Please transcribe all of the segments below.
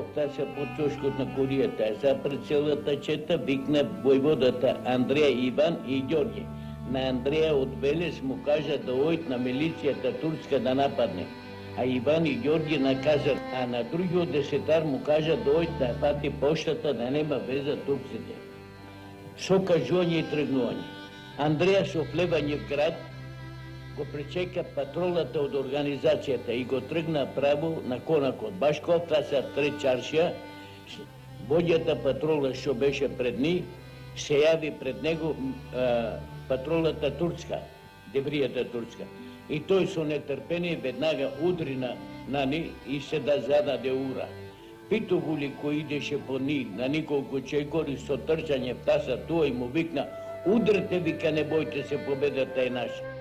оттася под чошкот на куријата. За пред целата чета викна војводата Андреја Иван и Ѓорѓе. На Андреја од Велес му кажа да ојд на милицијата турска да нападне. А Иван и Ѓорѓе наказат, а на другиот десетар му кажа да ојд да фати поштата да нема веза турците. Со кажување и тргнување. Андреја со влевање в град го пречека патролата од организацијата и го тргна право на конакот. Баш кога таса трет чаршија, воѓата патрола што беше пред ни, се јави пред него патролата турска, девријата турска. И тој со нетрпение веднага удри на ни и се да зададе ура. Питогули кој идеше по ни на николку чекори со трчање в таса тоа и му викна: удрете, вика, не бојте се, победата е наша.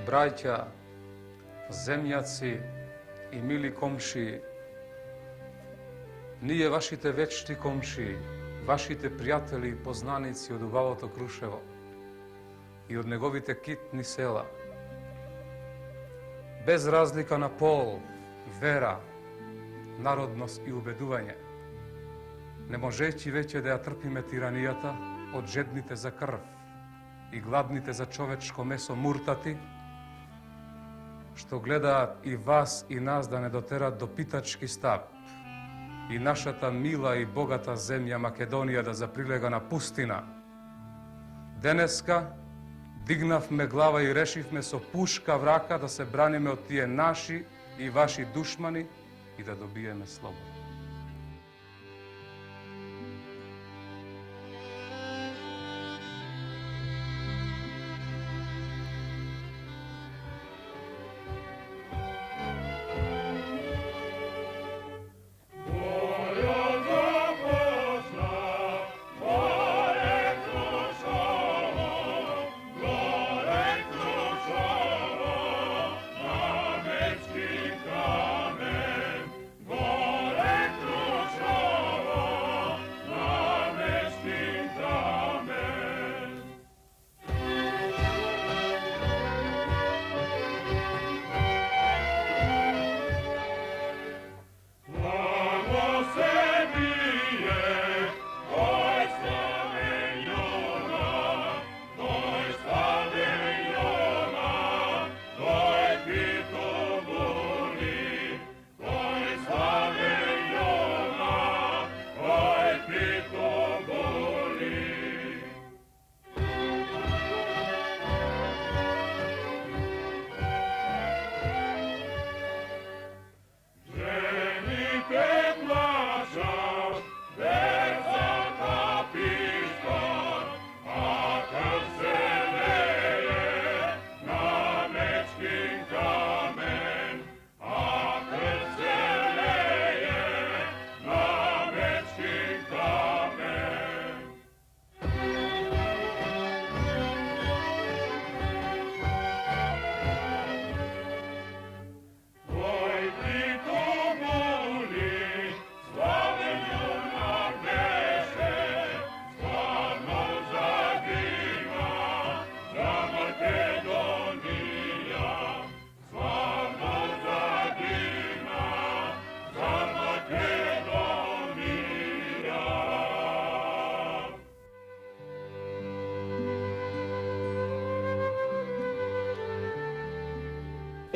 braća, zemljaci i mili komšiji, ние вашите вечни комшии, вашите пријатели и познаници од убавото Крушево и од неговите китни села, без разлика на пол, вера, народност и убедување, не можејќи веќе да ја трпиме тиранијата од жедните за крв и гладните за човечко месо муртати, што гледаат и вас и нас да не дотерат до питачки стап и нашата мила и богата земја Македонија да заприлега на пустина. Денеска дигнавме глава и решивме со пушка в рака да се браниме од тие наши и ваши душмани и да добиеме слобода.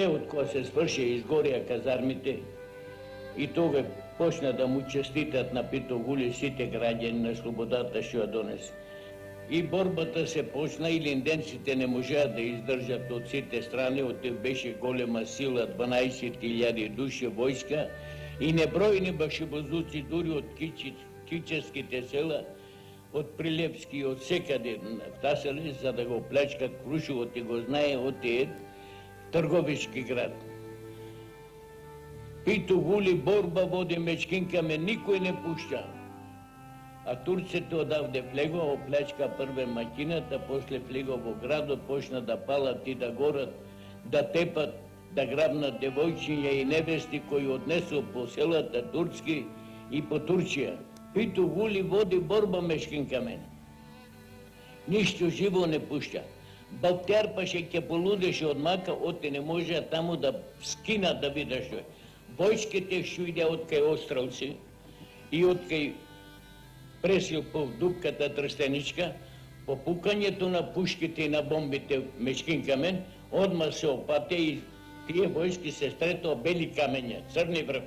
Од кога се сврши и изгорија казармите, и тога почна да му честитат на Пито Гули сите граѓани на слободата што ја донесе. И борбата се почна и линденците не можеа да издржат од сите страни, од тих беше голема сила, 12.000 души војска и небројни башибозуци дури од кичевските села, од Прилепски и од секаде втасали за да го плячкат Крушевот и го знае од тие трговички град. Пито Гули борба води мечкинкаме, никој не пушта. А турците одавде влего, оплячка прве макината, после влего во градот, почна да палат и да горат, да тепат, да грабнат девојчиња и невести кои однесу по селата турски и по Турција. Пито Гули води борба мечкинкаме. Ништо живо не пушта. Балтярпаше ќе полудеше од мака, оте не можеа таму да скинат да видат што е. Војските што иде од кај Остралци и од кај Пресилпов дупката Трстеничка, по пукањето на пушките и на бомбите мечкинкамен, одма се опате и тие војски се стретоа бели камења, црни врв.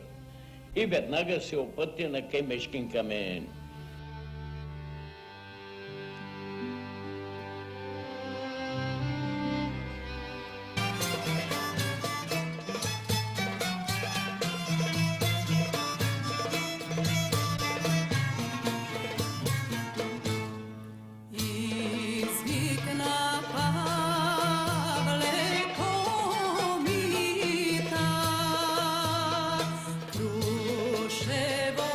И веднага се опате на кај мечкинкамен. Kruševo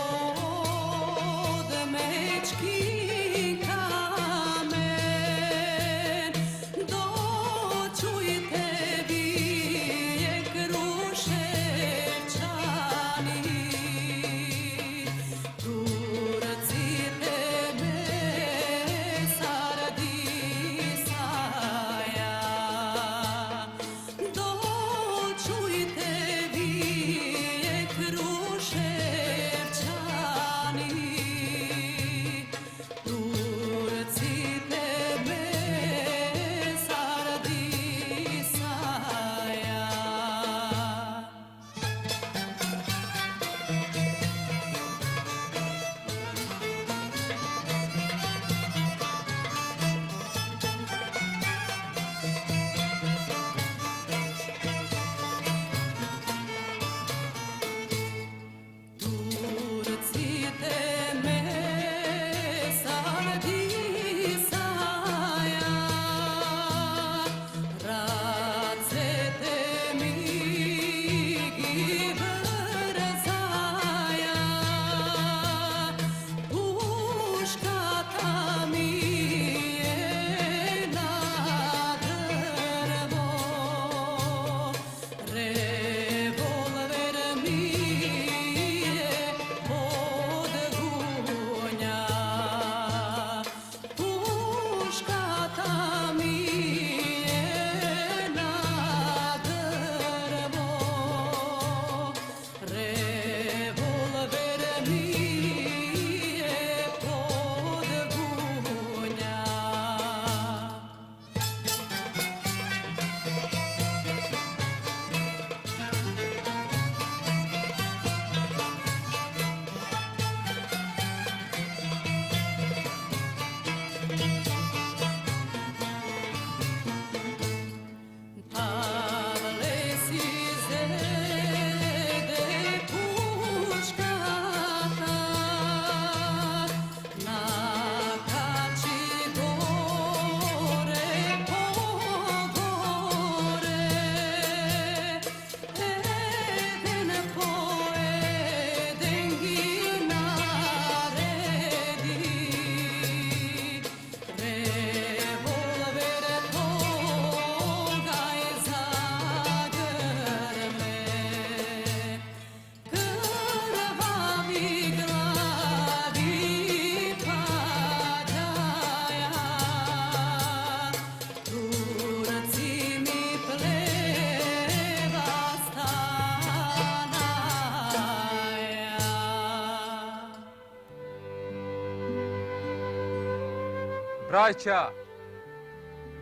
Браќа,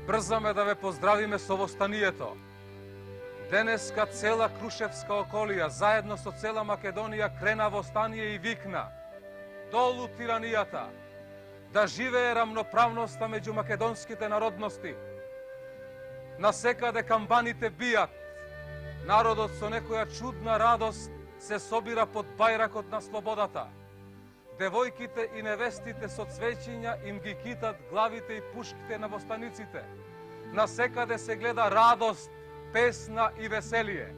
брзаме да ве поздравиме со востанието. Денеска цела Крушевска околија, заедно со цела Македонија, крена во стание и викна: долу тиранијата, да живее рамноправноста меѓу македонските народности. Насекаде камбаните бијат, народот со некоја чудна радост се собира под бајракот на слободата. Девојките и невестите со цвеќиња им ги китат главите и пушките на востаниците. Насекаде се гледа радост, песна и веселие.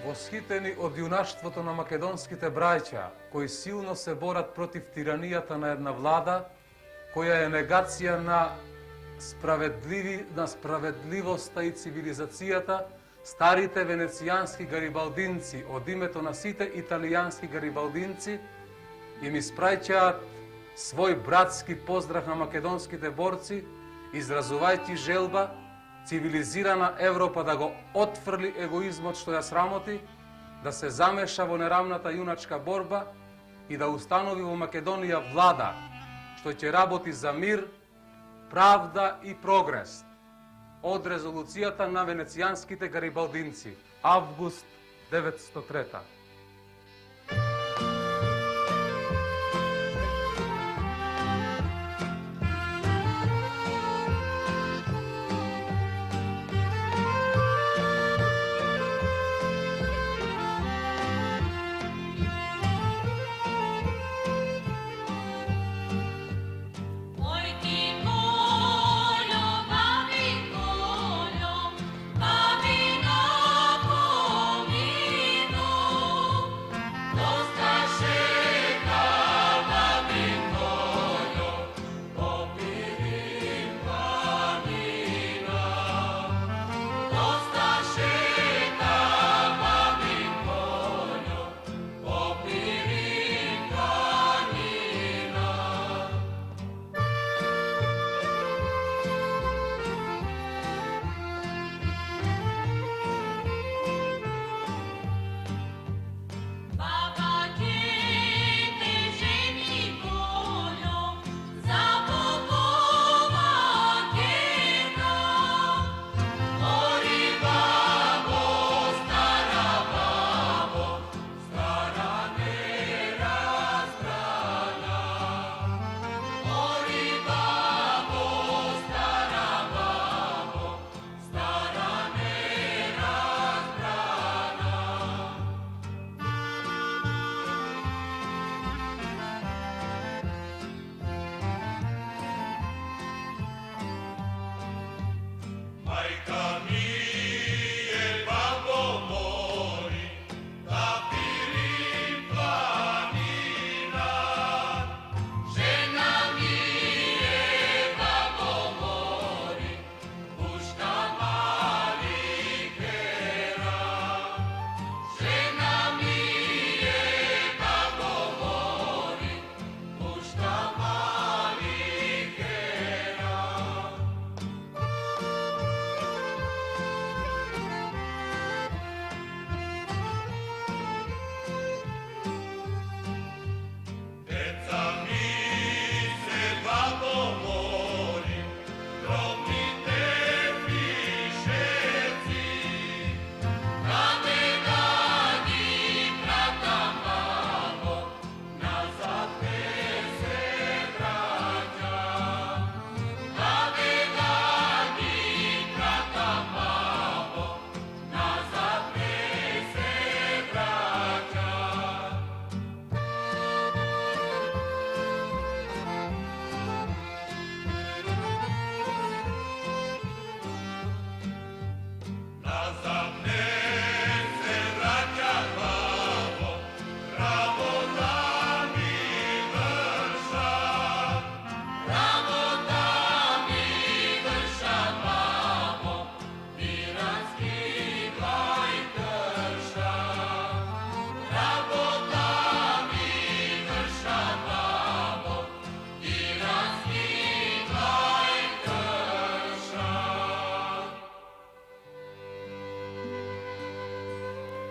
Восхитени од јунаштвото на македонските браќа, кои силно се борат против тиранијата на една влада, која е негација на справедливоста и цивилизацијата, старите венецијански гарибалдинци од името на сите италијански гарибалдинци им испраќаат свој братски поздрав на македонските борци, изразувајќи желба цивилизирана Европа да го отфрли егоизмот што ја срамоти, да се замеша во неравната јуначка борба и да установи во Македонија влада што ќе работи за мир, правда и прогрес. Од резолуцијата на венецијанските гарибалдинци, август 903.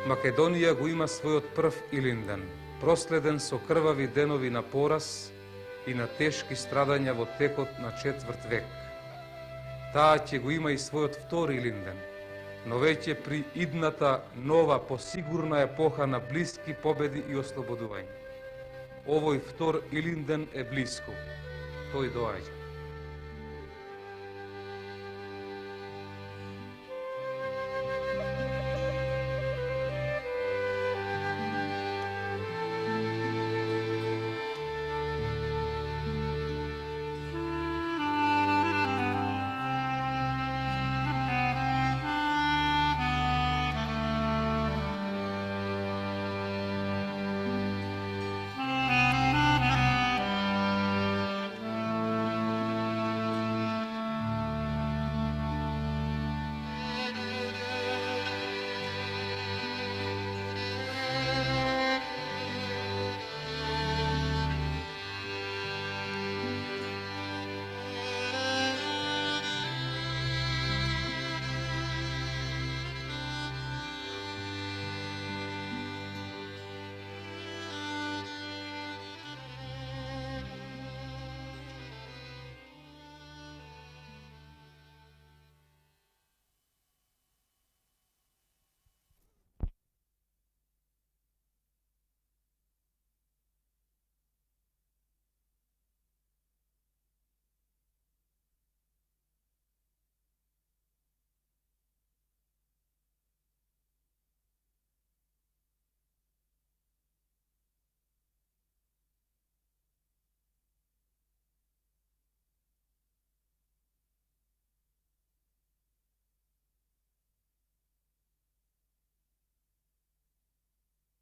Македонија го има својот прв Илинден, проследен со крвави денови на пораз и на тешки страдања во текот на 4 век. Таа ќе го има и својот втори Илинден, но веќе при идната нова посигурна епоха на блиски победи и ослободување. Овој втор Илинден е блиску. Тој доаѓа.